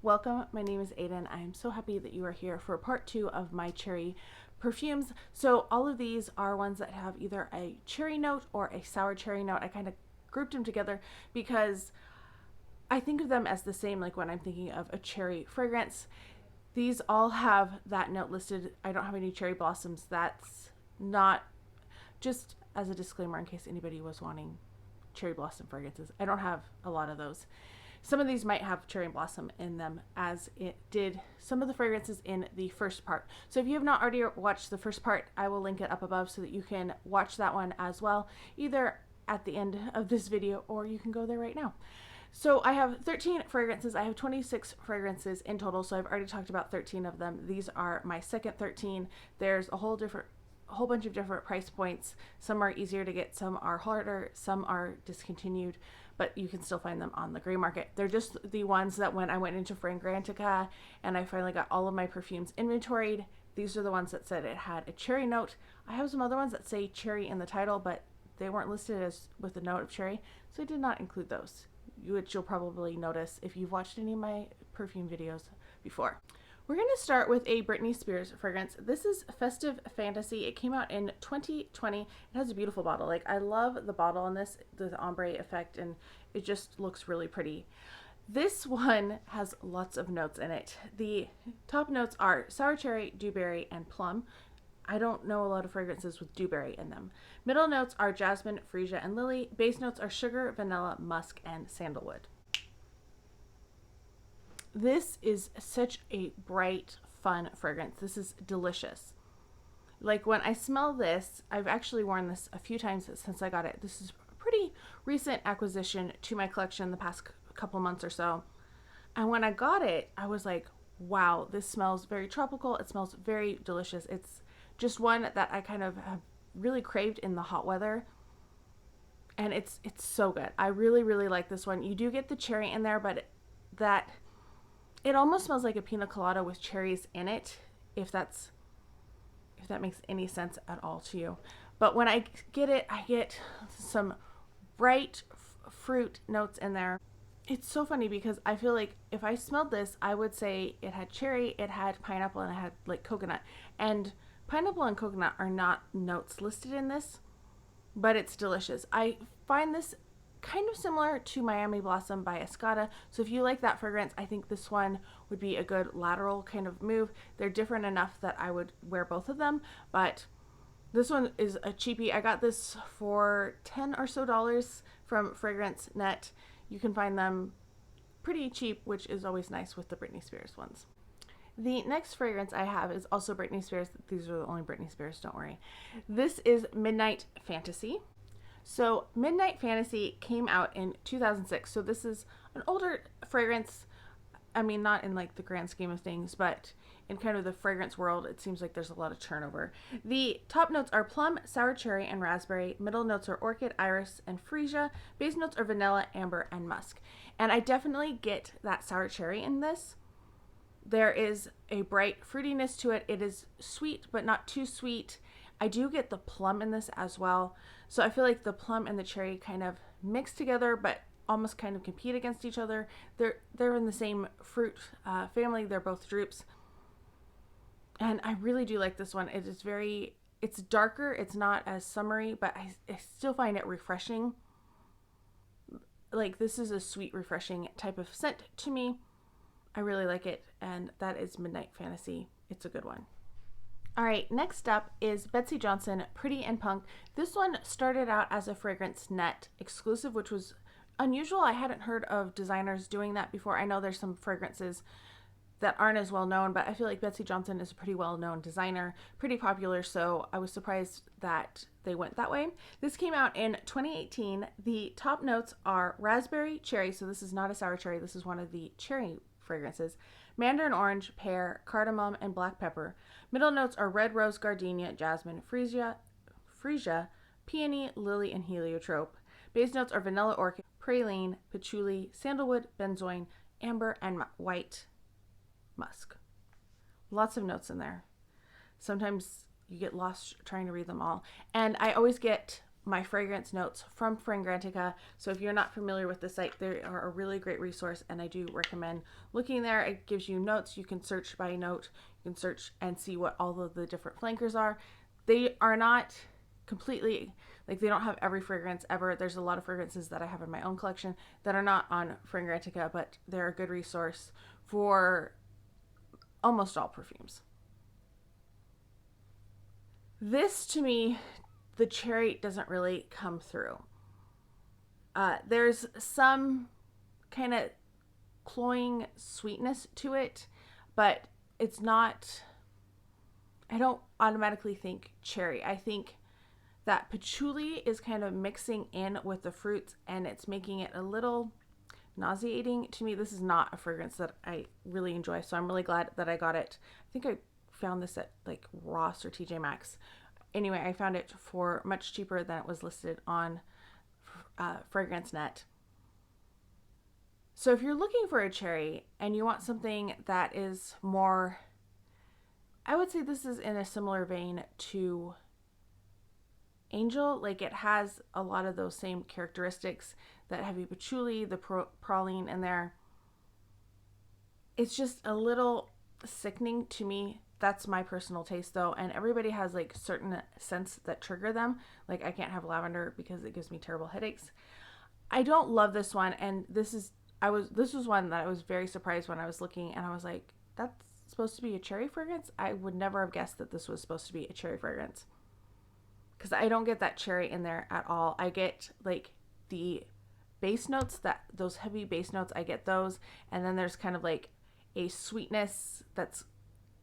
welcome. My name is Aiden. I am so happy that you are here for part 2 of my cherry perfumes. So all of these are ones that have either a cherry note or a sour cherry note. I kind of grouped them together because I think of them as the same, like when I'm thinking of a cherry fragrance. These all have that note listed. I don't have any cherry blossoms. That's not, just as a disclaimer in case anybody was wanting cherry blossom fragrances, I don't have a lot of those. Some of these might have cherry blossom in them, as it did some of the fragrances in the first part. So if you have not already watched the first part, I will link it up above so that you can watch that one as well, either at the end of this video or you can go there right now. So I have 13 fragrances. I have 26 fragrances in total, so I've already talked about 13 of them. These are my second 13. There's a whole bunch of different price points. Some are easier to get, some are harder, some are discontinued, but you can still find them on the gray market. They're just the ones that when I went into Fragrantica and I finally got all of my perfumes inventoried, these are the ones that said it had a cherry note. I have some other ones that say cherry in the title, but they weren't listed as with a note of cherry, so I did not include those, which you'll probably notice if you've watched any of my perfume videos before. We're going to start with a Britney Spears fragrance. This is Festive Fantasy. It came out in 2020. It has a beautiful bottle. Like, I love the bottle on this, the ombre effect, and it just looks really pretty. This one has lots of notes in it. The top notes are sour cherry, dewberry, and plum. I don't know a lot of fragrances with dewberry in them. Middle notes are jasmine, freesia, and lily. Base notes are sugar, vanilla, musk, and sandalwood. This is such a bright, fun fragrance. This is delicious. Like, when I smell this, I've actually worn this a few times since I got it. This is a pretty recent acquisition to my collection the past couple months or so. And when I got it, I was like, wow, this smells very tropical. It smells very delicious. It's just one that I kind of have really craved in the hot weather. And it's so good. I really, really like this one. You do get the cherry in there, but it almost smells like a pina colada with cherries in it, if that makes any sense at all to you. But when I get it, I get some bright fruit notes in there. It's so funny because I feel like if I smelled this, I would say it had cherry, it had pineapple, and it had like coconut. And pineapple and coconut are not notes listed in this, but it's delicious. I find this kind of similar to Miami Blossom by Escada. So if you like that fragrance, I think this one would be a good lateral kind of move. They're different enough that I would wear both of them, but this one is a cheapie. I got this for $10 or so from Fragrance Net. You can find them pretty cheap, which is always nice with the Britney Spears ones. The next fragrance I have is also Britney Spears. These are the only Britney Spears, don't worry. This is Midnight Fantasy. So Midnight Fantasy came out in 2006. So this is an older fragrance. I mean, not in like the grand scheme of things, but in kind of the fragrance world, it seems like there's a lot of turnover. The top notes are plum, sour cherry, and raspberry. Middle notes are orchid, iris, and freesia. Base notes are vanilla, amber, and musk. And I definitely get that sour cherry in this. There is a bright fruitiness to it. It is sweet, but not too sweet. I do get the plum in this as well. So I feel like the plum and the cherry kind of mix together, but almost kind of compete against each other. They're in the same fruit family. They're both drupes. And I really do like this one. It's darker. It's not as summery, but I still find it refreshing. Like, this is a sweet, refreshing type of scent to me. I really like it, and that is Midnight Fantasy. It's a good one. All right, next up is Betsey Johnson, Pretty and Punk. This one started out as a Fragrance Net exclusive, which was unusual. I hadn't heard of designers doing that before. I know there's some fragrances that aren't as well known, but I feel like Betsey Johnson is a pretty well known designer, pretty popular, so I was surprised that they went that way. This came out in 2018. The top notes are raspberry, cherry, so this is not a sour cherry, this is one of the cherry fragrances, mandarin orange, pear, cardamom, and black pepper. Middle notes are red rose, gardenia, jasmine, freesia, peony, lily, and heliotrope. Base notes are vanilla orchid, praline, patchouli, sandalwood, benzoin, amber, and white musk. Lots of notes in there. Sometimes you get lost trying to read them all. And I always get my fragrance notes from Fragrantica. So if you're not familiar with the site, they are a really great resource, and I do recommend looking there. It gives you notes. You can search by note. You can search and see what all of the different flankers are. They are not completely, like, they don't have every fragrance ever. There's a lot of fragrances that I have in my own collection that are not on Fragrantica, but they're a good resource for almost all perfumes. This, to me, the cherry doesn't really come through. There's some kind of cloying sweetness to it, but it's not, I don't automatically think cherry. I think that patchouli is kind of mixing in with the fruits, and it's making it a little nauseating. To me, this is not a fragrance that I really enjoy, so I'm really glad that I got it. I think I found this at like Ross or TJ Maxx. Anyway, I found it for much cheaper than it was listed on Fragrance Net. So if you're looking for a cherry and you want something that is more, I would say this is in a similar vein to Angel. Like, it has a lot of those same characteristics, that heavy patchouli, the praline in there. It's just a little sickening to me. That's my personal taste though, and everybody has like certain scents that trigger them. Like, I can't have lavender because it gives me terrible headaches. I don't love this one, and this was one that I was very surprised when I was looking, and I was like, that's supposed to be a cherry fragrance? I would never have guessed that this was supposed to be a cherry fragrance, because I don't get that cherry in there at all. I get like the base notes, that those heavy base notes, I get those, and then there's kind of like a sweetness that's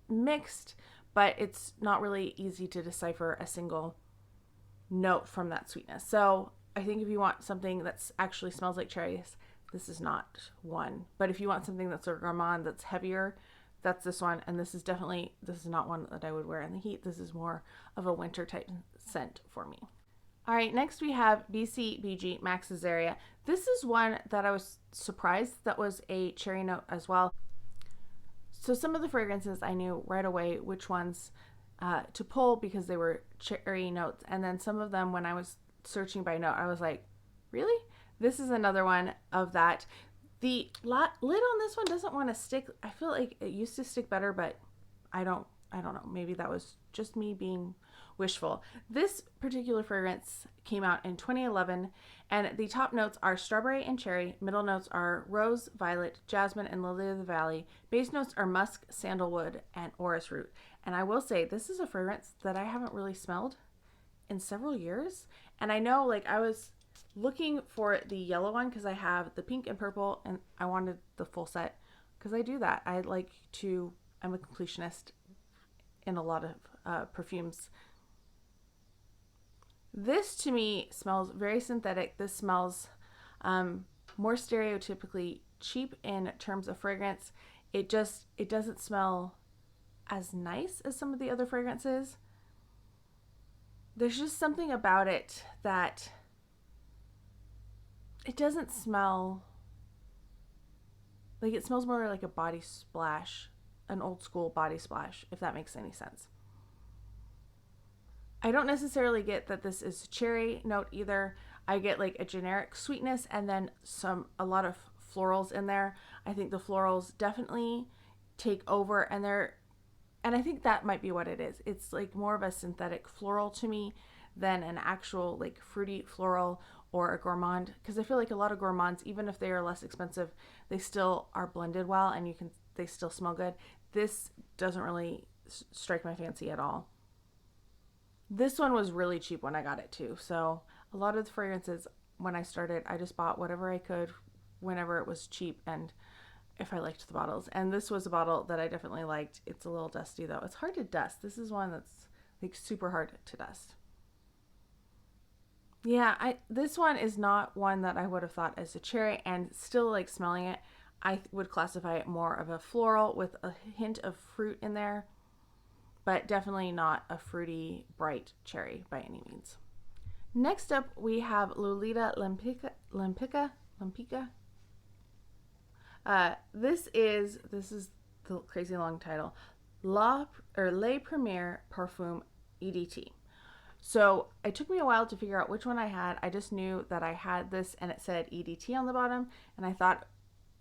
mixed, but it's not really easy to decipher a single note from that sweetness. So I think if you want something that actually smells like cherries, this is not one. But if you want something that's a gourmand, that's heavier, that's this one. And this is not one that I would wear in the heat. This is more of a winter type scent for me. All right, next we have BCBG Max Azaria. This is one that I was surprised that was a cherry note as well. So some of the fragrances I knew right away which ones to pull because they were cherry notes. And then some of them, when I was searching by note, I was like, really? This is another one of that. The lid on this one doesn't want to stick. I feel like it used to stick better, but I don't know. Maybe that was just me being wishful. This particular fragrance came out in 2011, and the top notes are strawberry and cherry. Middle notes are rose, violet, jasmine, and lily of the valley. Base notes are musk, sandalwood, and orris root. And I will say, this is a fragrance that I haven't really smelled in several years. And I know, like, I was looking for the yellow one because I have the pink and purple, and I wanted the full set because I do that. I'm a completionist in a lot of perfumes. This to me smells very synthetic. This smells more stereotypically cheap in terms of fragrance. It doesn't smell as nice as some of the other fragrances. There's just something about it that it doesn't smell like, it smells more like a body splash, an old school body splash, if that makes any sense. I don't necessarily get that this is a cherry note either. I get like a generic sweetness and then a lot of florals in there. I think the florals definitely take over, and I think that might be what it is. It's like more of a synthetic floral to me than an actual like fruity floral or a gourmand, because I feel like a lot of gourmands, even if they are less expensive, they still are blended well and they still smell good. This doesn't really strike my fancy at all. This one was really cheap when I got it too. So a lot of the fragrances when I started, I just bought whatever I could whenever it was cheap and if I liked the bottles. And this was a bottle that I definitely liked. It's a little dusty though. It's hard to dust. This is one that's like super hard to dust. Yeah, this one is not one that I would have thought as a cherry, and still like smelling it, I would classify it more of a floral with a hint of fruit in there, but definitely not a fruity, bright cherry by any means. Next up, we have Lolita Lempicka. This is the crazy long title, Les Premiers Parfums EDT. So it took me a while to figure out which one I had. I just knew that I had this and it said EDT on the bottom. And I thought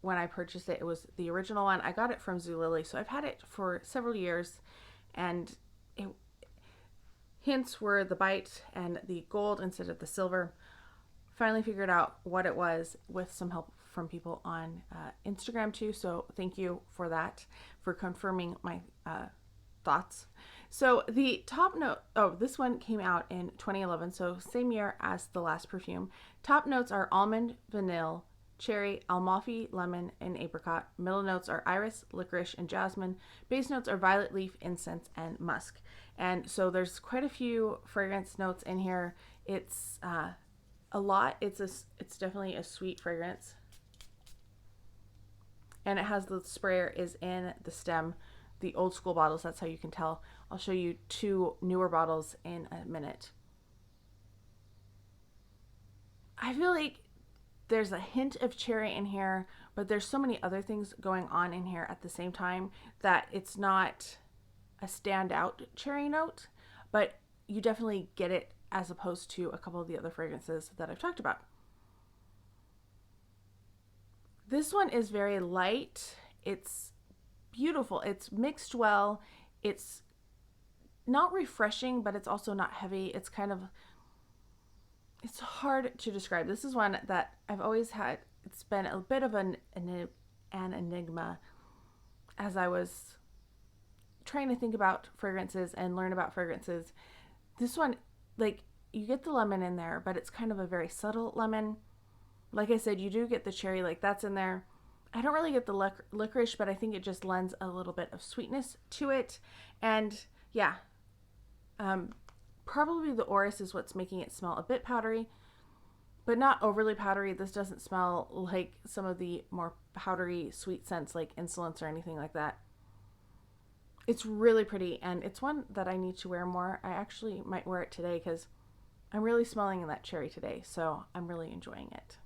when I purchased it, it was the original one. I got it from Zulily. So I've had it for several years. And it, hints were the bite and the gold instead of the silver. Finally figured out what it was with some help from people on Instagram too. So thank you for that, for confirming my thoughts. So the top note, oh, this one came out in 2011, so same year as the last perfume. Top notes are almond, vanilla, cherry, amalfi, lemon, and apricot. Middle notes are iris, licorice, and jasmine. Base notes are violet leaf, incense, and musk. And so there's quite a few fragrance notes in here. It's a lot. It's definitely a sweet fragrance. And it has the sprayer is in the stem, the old school bottles. That's how you can tell. I'll show you two newer bottles in a minute. I feel like there's a hint of cherry in here, but there's so many other things going on in here at the same time that it's not a standout cherry note, but you definitely get it as opposed to a couple of the other fragrances that I've talked about. This one is very light. It's beautiful. It's mixed well. It's not refreshing, but it's also not heavy. It's kind of, it's hard to describe. This is one that I've always had. It's been a bit of an enigma as I was trying to think about fragrances and learn about fragrances. This one, like, you get the lemon in there, but it's kind of a very subtle lemon. Like I said, you do get the cherry, like that's in there. I don't really get the licorice, but I think it just lends a little bit of sweetness to it. And yeah, probably the orris is what's making it smell a bit powdery, but not overly powdery. This doesn't smell like some of the more powdery sweet scents like insolence or anything like that. It's really pretty, and it's one that I need to wear more. I actually might wear it today because I'm really smelling that cherry today, so I'm really enjoying it.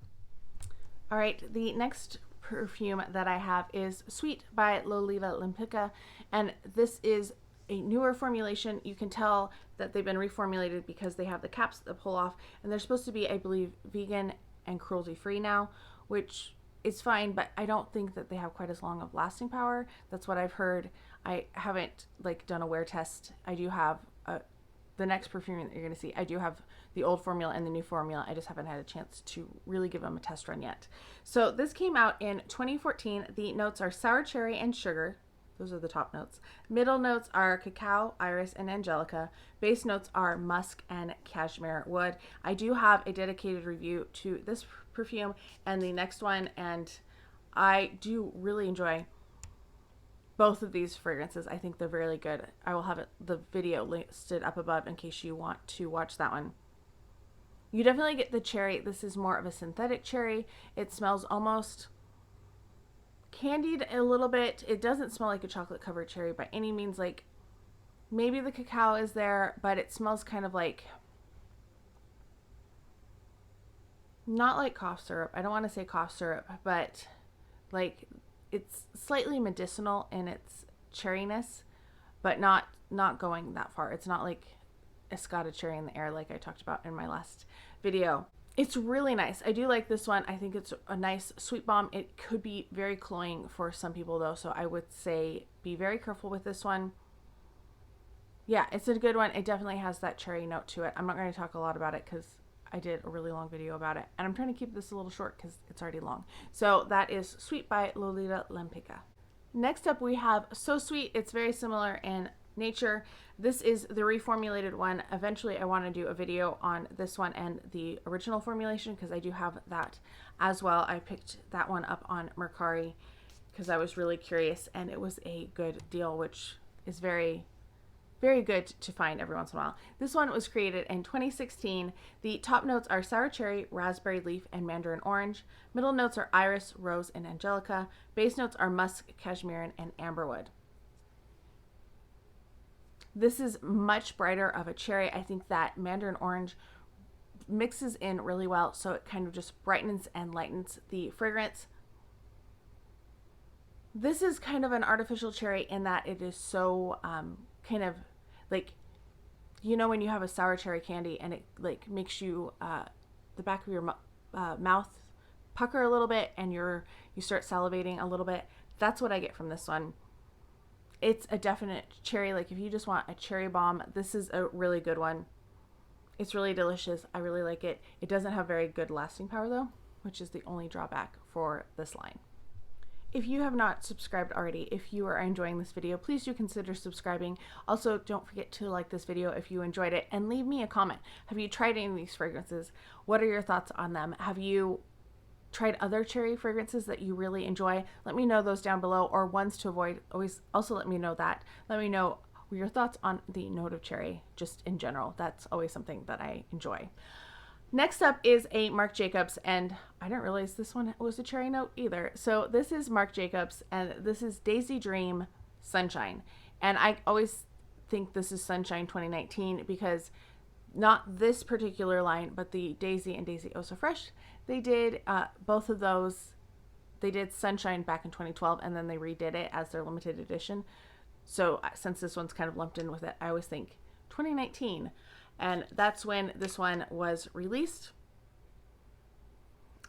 All right, the next perfume that I have is Sweet by Lolita Lempicka, and this is a newer formulation. You can tell that they've been reformulated because they have the caps that pull off, and they're supposed to be, I believe, vegan and cruelty-free now, which is fine, but I don't think that they have quite as long of lasting power. That's what I've heard. I haven't done a wear test. I do have the next perfume that you're going to see. I do have the old formula and the new formula. I just haven't had a chance to really give them a test run yet. So this came out in 2014. The notes are sour cherry and sugar. Those are the top notes. Middle notes are cacao, iris, and angelica. Base notes are musk and cashmere wood. I do have a dedicated review to this perfume and the next one, and I do really enjoy both of these fragrances. I think they're really good. I will have the video listed up above in case you want to watch that one. You definitely get the cherry. This is more of a synthetic cherry. It smells almost candied a little bit. It doesn't smell like a chocolate covered cherry by any means. Like, maybe the cacao is there, but it smells kind of like, not like cough syrup. I don't want to say cough syrup, but like, it's slightly medicinal in its cherryness, but not going that far. It's not like Escada cherry in the air like I talked about in my last video. It's really nice. I do like this one. I think it's a nice sweet bomb. It could be very cloying for some people though, so I would say be very careful with this one. Yeah, it's a good one. It definitely has that cherry note to it. I'm not going to talk a lot about it because I did a really long video about it, and I'm trying to keep this a little short because it's already long. So that is Sweet by Lolita Lempicka. Next up we have So Sweet. It's very similar in nature. This is the reformulated one. Eventually I want to do a video on this one and the original formulation because I do have that as well. I picked that one up on Mercari because I was really curious, and it was a good deal, which is very good to find every once in a while. This one was created in 2016. The top notes are sour cherry, raspberry leaf, and mandarin orange. Middle notes are iris, rose, and angelica. Base notes are musk, cashmere, and amberwood. This is much brighter of a cherry. I think that mandarin orange mixes in really well, so it kind of just brightens and lightens the fragrance. This is kind of an artificial cherry in that it is so kind of like, you know when you have a sour cherry candy and it like makes you the back of your mouth pucker a little bit and you start salivating a little bit. That's what I get from this one. It's a definite cherry. Like if you just want a cherry bomb, this is a really good one. It's really delicious. I really like it. It doesn't have very good lasting power though, which is the only drawback for this line. If you have not subscribed already, if you are enjoying this video, please do consider subscribing. Also, don't forget to like this video if you enjoyed it and leave me a comment. Have you tried any of these fragrances? What are your thoughts on them? Have you tried other cherry fragrances that you really enjoy? Let me know those down below, or ones to avoid. Always also let me know that. Let me know your thoughts on the note of cherry just in general. That's always something that I enjoy. Next up is a Marc Jacobs, and I didn't realize this one was a cherry note either. So this is Marc Jacobs, and this is Daisy Dream Sunshine. And I always think this is Sunshine 2019 because not this particular line, but the Daisy and Daisy Oh So Fresh, they did both of those. They did Sunshine back in 2012, and then they redid it as their limited edition. So since this one's kind of lumped in with it, I always think 2019. And that's when this one was released.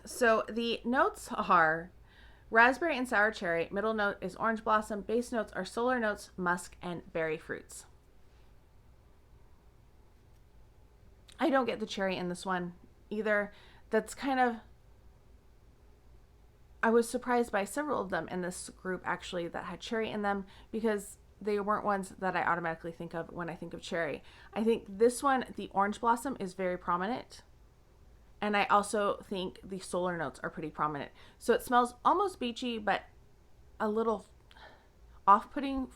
So the notes are raspberry and sour cherry. Middle note is orange blossom. Base notes are solar notes, musk, and berry fruits. I don't get the cherry in this one either. That's kind of, I was surprised by several of them in this group actually that had cherry in them because they weren't ones that I automatically think of when I think of cherry. I think this one, the orange blossom, is very prominent. And I also think the solar notes are pretty prominent. So it smells almost beachy, but a little off-putting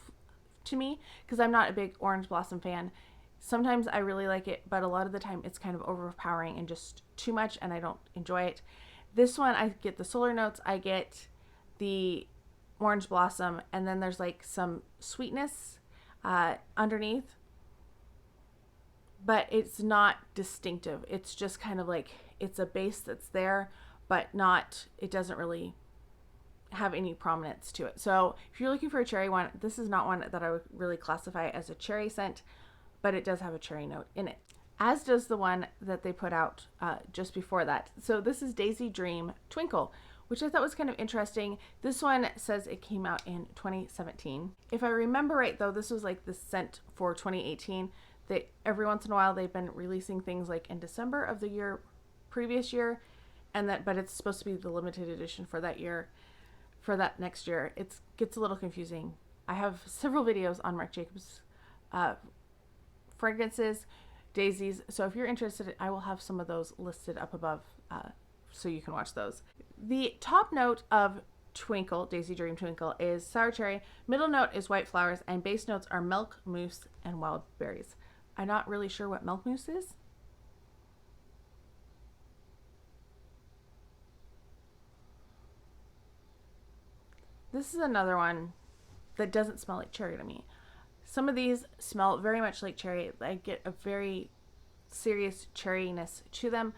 to me because I'm not a big orange blossom fan. Sometimes I really like it, but a lot of the time it's kind of overpowering and just too much, and I don't enjoy it. This one, I get the solar notes, I get the orange blossom, and then there's like some sweetness underneath, but it's not distinctive. It's just kind of like, it's a base that's there, but not, it doesn't really have any prominence to it. So if you're looking for a cherry one, this is not one that I would really classify as a cherry scent, but it does have a cherry note in it, as does the one that they put out just before that. So this is Daisy Dream Twinkle, which I thought was kind of interesting. This one says it came out in 2017. If I remember right though, this was like the scent for 2018. That every once in a while they've been releasing things like in December of the previous year, and that, but it's supposed to be the limited edition for that year, for that next year. It gets a little confusing. I have several videos on Marc Jacobs fragrances, daisies. So if you're interested, I will have some of those listed up above so you can watch those. The top note of Twinkle, Daisy Dream Twinkle, is sour cherry. Middle note is white flowers, and base notes are milk, mousse, and wild berries. I'm not really sure what milk mousse is. This is another one that doesn't smell like cherry to me. Some of these smell very much like cherry. I get a very serious cherryness to them.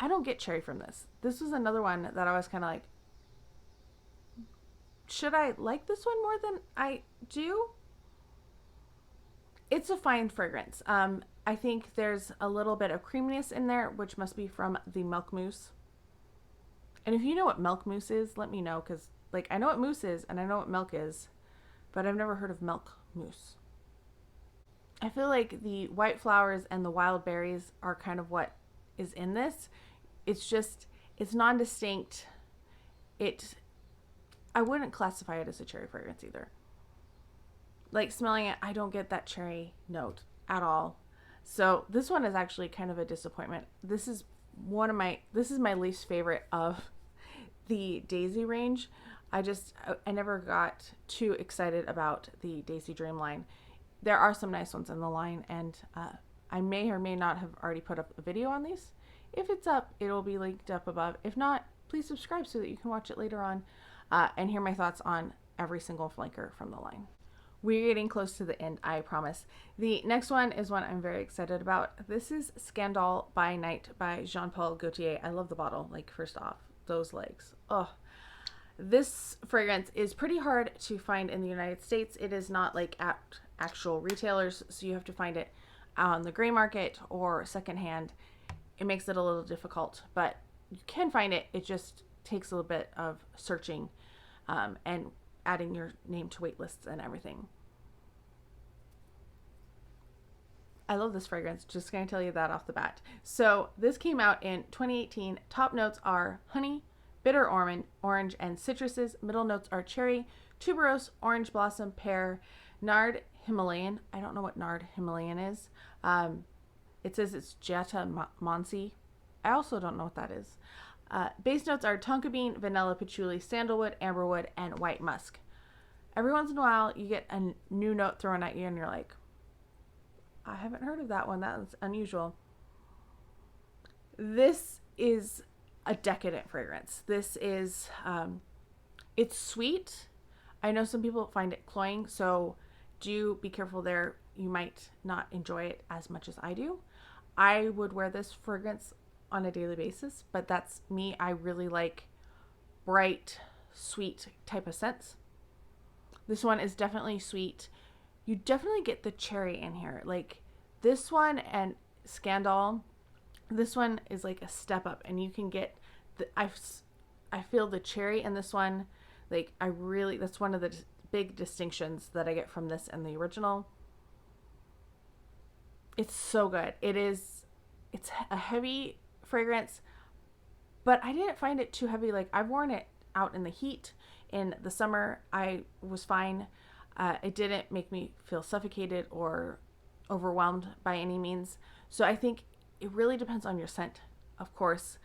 I don't get cherry from this. This was another one that I was kind of like, should I like this one more than I do? It's a fine fragrance. I think there's a little bit of creaminess in there, which must be from the milk mousse. And if you know what milk mousse is, let me know, because like I know what mousse is and I know what milk is, but I've never heard of milk mousse. I feel like the white flowers and the wild berries are kind of what is in this. It's just, it's non-distinct. I wouldn't classify it as a cherry fragrance either. Like smelling it, I don't get that cherry note at all. So this one is actually kind of a disappointment. This is my least favorite of the Daisy range. I never got too excited about the Daisy Dream line. There are some nice ones in the line, and I may or may not have already put up a video on these. If it's up, it'll be linked up above. If not, please subscribe so that you can watch it later on and hear my thoughts on every single flanker from the line. We're getting close to the end, I promise. The next one is one I'm very excited about. This is Scandal by Night by Jean-Paul Gaultier. I love the bottle. Like, first off, those legs. Oh, this fragrance is pretty hard to find in the United States. It is not like at actual retailers, so you have to find it on the gray market or secondhand, it makes it a little difficult, but you can find it. It just takes a little bit of searching and adding your name to wait lists and everything. I love this fragrance. Just going to tell you that off the bat. So this came out in 2018. Top notes are honey, bitter orange, and citruses. Middle notes are cherry, tuberose, orange blossom, pear, nard Himalayan. I don't know what nard Himalayan is. It says it's Jetta Monsi. I also don't know what that is. Base notes are tonka bean, vanilla, patchouli, sandalwood, amberwood, and white musk. Every once in a while, you get a new note thrown at you, and you're like, I haven't heard of that one. That's unusual. This is a decadent fragrance. This is, it's sweet. I know some people find it cloying, so do be careful there. You might not enjoy it as much as I do. I would wear this fragrance on a daily basis, but that's me. I really like bright, sweet type of scents. This one is definitely sweet. You definitely get the cherry in here. Like this one and Scandal, this one is like a step up, and you can get I feel the cherry in this one. Like that's one of the big distinctions that I get from this and the original. It's so good. It's a heavy fragrance, but I didn't find it too heavy. Like I've worn it out in the heat in the summer. I was fine. It didn't make me feel suffocated or overwhelmed by any means. So I think it really depends on your scent, of course.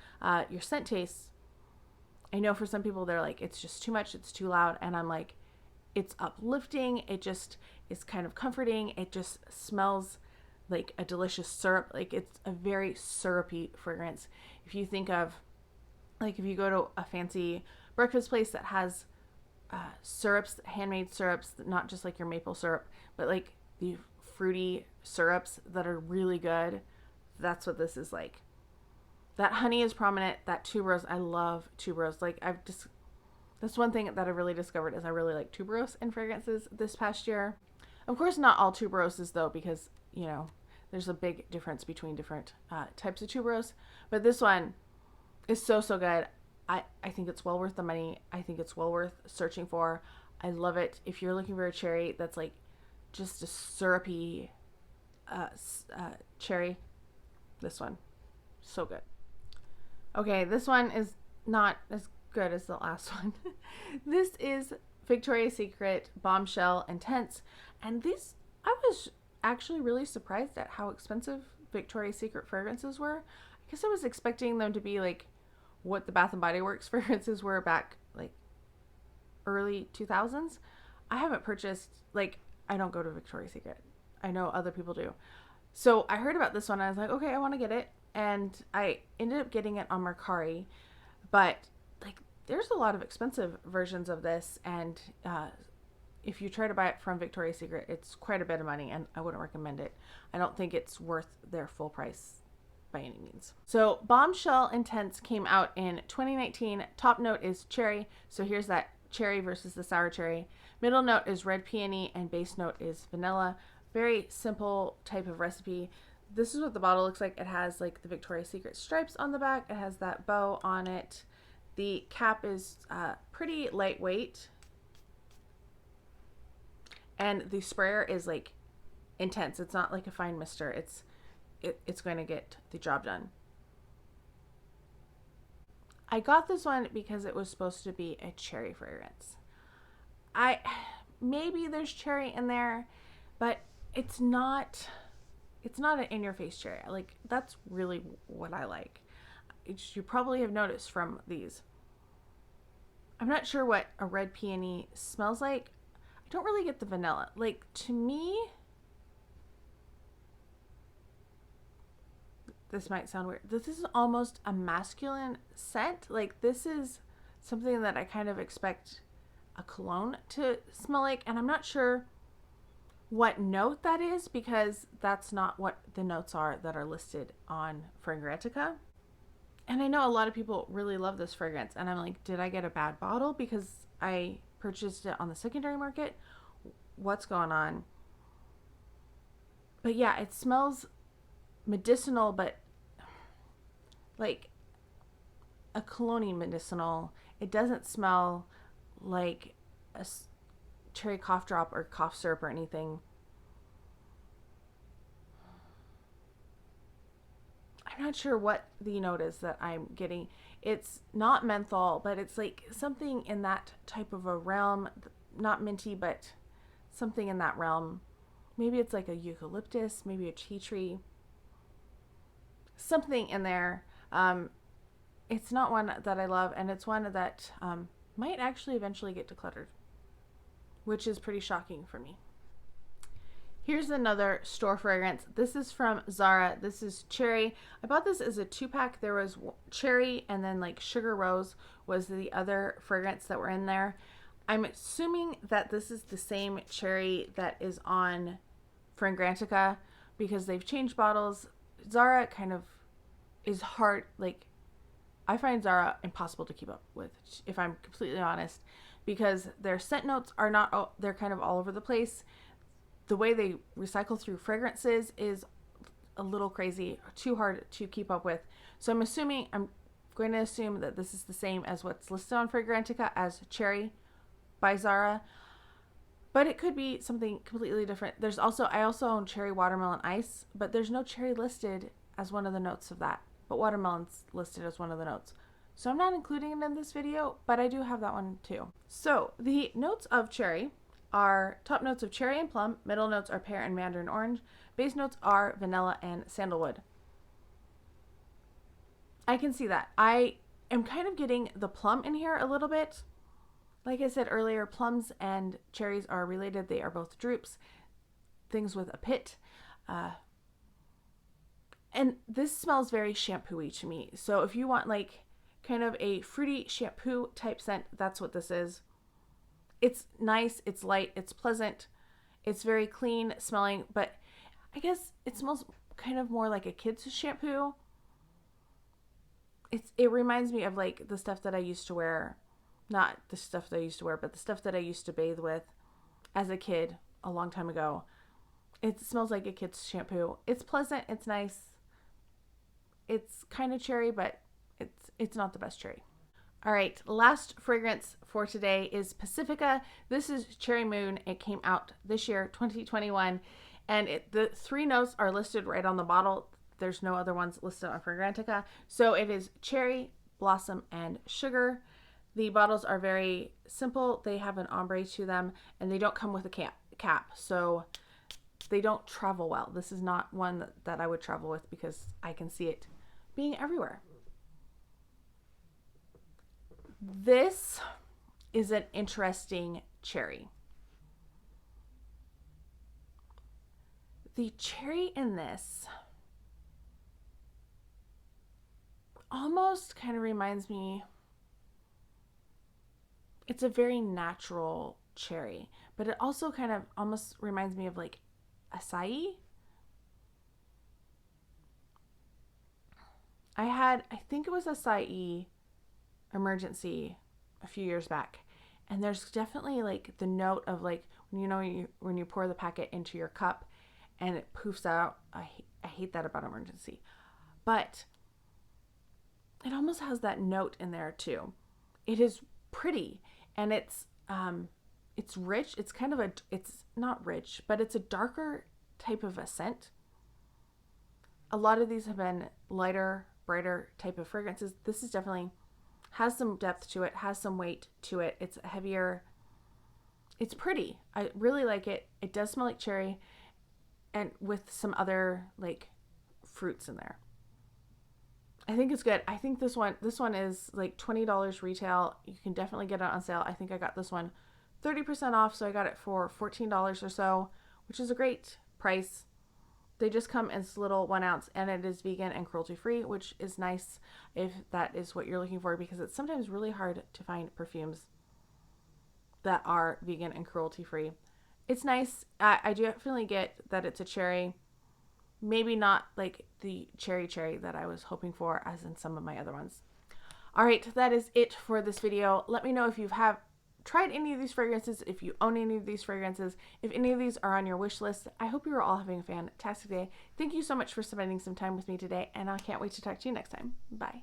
Your scent taste, I know for some people they're like, it's just too much, it's too loud. And I'm like, it's uplifting. It just is kind of comforting. It just smells like a delicious syrup. Like it's a very syrupy fragrance. If you think of, like if you go to a fancy breakfast place that has syrups, handmade syrups, not just like your maple syrup, but like the fruity syrups that are really good. That's what this is like. That honey is prominent. That tuberose, I love tuberose. Like that's one thing that I really discovered is I really like tuberose in fragrances this past year. Of course, not all tuberoses though, because you know there's a big difference between different types of tuberose. But this one is so good. I think it's well worth the money. I think it's well worth searching for. I love it. If you're looking for a cherry that's like just a syrupy cherry, this one, so good. Okay, this one is not as good as the last one. This is Victoria's Secret Bombshell Intense, and this, I was actually really surprised at how expensive Victoria's Secret fragrances were. I guess I was expecting them to be like what the Bath and Body Works fragrances were back like early 2000s. I haven't purchased, like, I don't go to Victoria's Secret. I know other people do. So I heard about this one and I was like, okay, I want to get it. And I ended up getting it on Mercari, but like there's a lot of expensive versions of this, and if you try to buy it from Victoria's Secret, it's quite a bit of money, and I wouldn't recommend it. I don't think it's worth their full price by any means. So Bombshell Intense came out in 2019. Top note is cherry. So here's that cherry versus the sour cherry. Middle note is red peony, and base note is vanilla. Very simple type of recipe. This is what the bottle looks like. It has like the Victoria's Secret stripes on the back. It has that bow on it. The cap is pretty lightweight. And the sprayer is like intense. It's not like a fine mister. It's going to get the job done. I got this one because it was supposed to be a cherry fragrance. Maybe there's cherry in there, but it's not an in-your-face cherry. Like, that's really what I like. You probably have noticed from these. I'm not sure what a red peony smells like. I don't really get the vanilla. Like, to me, this might sound weird. This is almost a masculine scent. Like, this is something that I kind of expect a cologne to smell like. And I'm not sure what note that is, because that's not what the notes are that are listed on Fragrantica. And I know a lot of people really love this fragrance, and I'm like, did I get a bad bottle because I purchased it on the secondary market? What's going on? But yeah, it smells medicinal, but like a cologne medicinal. It doesn't smell like a cherry cough drop or cough syrup or anything. I'm not sure what the note is that I'm getting. It's not menthol, but it's like something in that type of a realm. Not minty, but something in that realm. Maybe it's like a eucalyptus, maybe a tea tree. Something in there. It's not one that I love, and it's one that might actually eventually get decluttered, which is pretty shocking for me. Here's another store fragrance. This is from Zara. This is Cherry. I bought this as a 2-pack. There was Cherry and then like Sugar Rose was the other fragrance that were in there. I'm assuming that this is the same Cherry that is on Fragrantica because they've changed bottles. Zara kind of is hard. Like, I find Zara impossible to keep up with, if I'm completely honest, because their scent notes are not, they're kind of all over the place. The way they recycle through fragrances is a little crazy, too hard to keep up with. So I'm going to assume that this is the same as what's listed on Fragrantica as Cherry by Zara, but it could be something completely different. I also own Cherry Watermelon Ice, but there's no cherry listed as one of the notes of that, but watermelon's listed as one of the notes. So I'm not including it in this video, but I do have that one too. So the notes of cherry are top notes of cherry and plum, middle notes are pear and mandarin orange, base notes are vanilla and sandalwood. I can see that. I am kind of getting the plum in here a little bit. Like I said earlier, plums and cherries are related. They are both drupes, things with a pit. And this smells very shampoo-y to me. So if you want like kind of a fruity shampoo type scent, that's what this is. It's nice, it's light, it's pleasant, it's very clean smelling, but I guess it smells kind of more like a kid's shampoo. It reminds me of like the stuff that I used to wear, not the stuff that I used to wear, but the stuff that I used to bathe with as a kid a long time ago. It smells like a kid's shampoo. It's pleasant, it's nice. It's kind of cherry, but it's not the best cherry. All right, last fragrance for today is Pacifica. This is Cherry Moon. It came out this year, 2021, and the 3 notes are listed right on the bottle. There's no other ones listed on Fragrantica. So it is cherry, blossom, and sugar. The bottles are very simple. They have an ombre to them, and they don't come with a cap, so they don't travel well. This is not one that I would travel with because I can see it being everywhere. This is an interesting cherry. The cherry in this almost kind of reminds me, it's a very natural cherry, but it also kind of almost reminds me of like acai. I think it was acai emergency a few years back, and there's definitely like the note of like when you pour the packet into your cup and it poofs out. I hate that about emergency, but it almost has that note in there too. It is pretty, and it's rich. It's kind of it's not rich, but it's a darker type of a scent. A lot of these have been lighter, brighter type of fragrances. This is definitely has some depth to it, has some weight to it. It's heavier. It's pretty. I really like it. It does smell like cherry, and with some other like fruits in there. I think it's good. I think this one is like $20 retail. You can definitely get it on sale. I think I got this one 30% off, so I got it for $14 or so, which is a great price. They just come in this little 1 ounce, and it is vegan and cruelty free, which is nice if that is what you're looking for, because it's sometimes really hard to find perfumes that are vegan and cruelty free. It's nice. I do definitely get that it's a cherry. Maybe not like the cherry that I was hoping for as in some of my other ones. All right, that is it for this video. Let me know if you have tried any of these fragrances, if you own any of these fragrances, if any of these are on your wish list, I hope you are all having a fantastic day. Thank you so much for spending some time with me today, and I can't wait to talk to you next time. Bye.